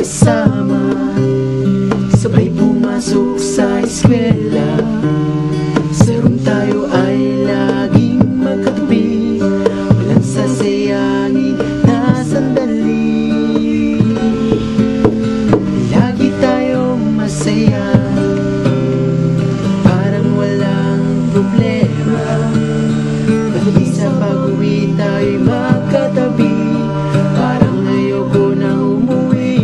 magkasama, sabay pumasok sa eskwela. Sa room tayo ay laging magkatabi, walang sasayangin na sandali. Lagi tayong masaya, parang walang problema. Pati sa pag-uwi tayo'y magkatabi, parang ayoko nang umuwi.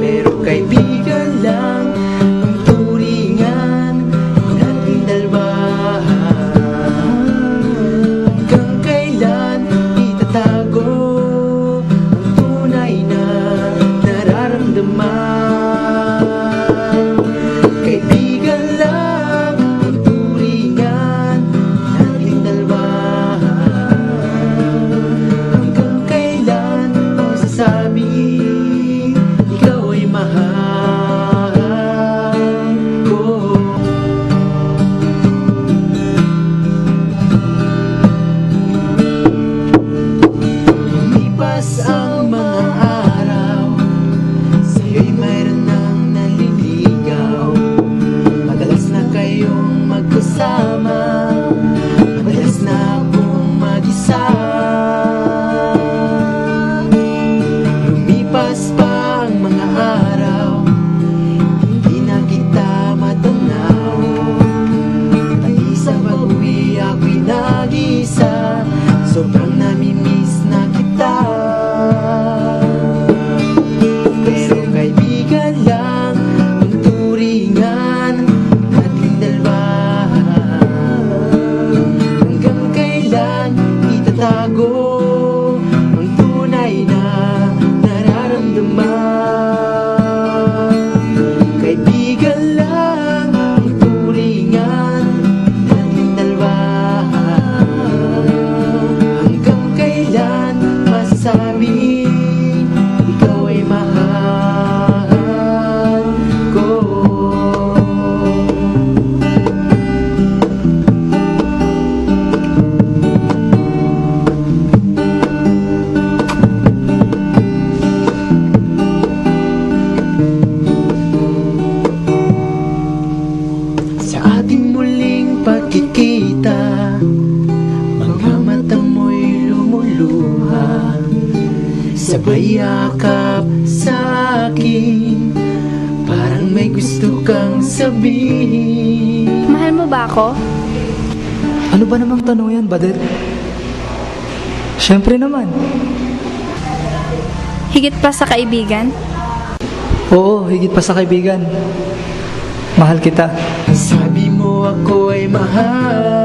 Pero kaibigan lang ang turingan nating dalawa. Hanggang kailan itatago ang tunay na nararamdaman. Kaibigan lang ang turingan nating dalawa. Hanggang kailan mo sasabi ikaw ay mahal ko? Lumipas ang mga araw, sa'yo'y mayroon nang naliligaw. Madalas na kayong magkasama, madalas na akong mag-isa. Lumipas pa ang mga araw, hindi na kita matanaw. Pati sa pag-uwi ako'y nag-isa, sobrang namimiss na kita. Pero kaibigan lang ang turingan nating dalawa. Hanggang kailan itatago ang tunay na nararamdaman. Kaibigan lang ang turingan nating dalawa. Hanggang kailan masasabi ikaw ay mahal ko? Sa ating muling pagkikita, mga mata mo'y lumuluha, sabay yakap sa akin, parang may gusto kang sabihin. Mahal mo ba ako? Ano ba namang tanong yan, Badet? Siyempre naman. Higit pa sa kaibigan? Oo, higit pa sa kaibigan. Mahal kita. Sabi mo ako ay mahal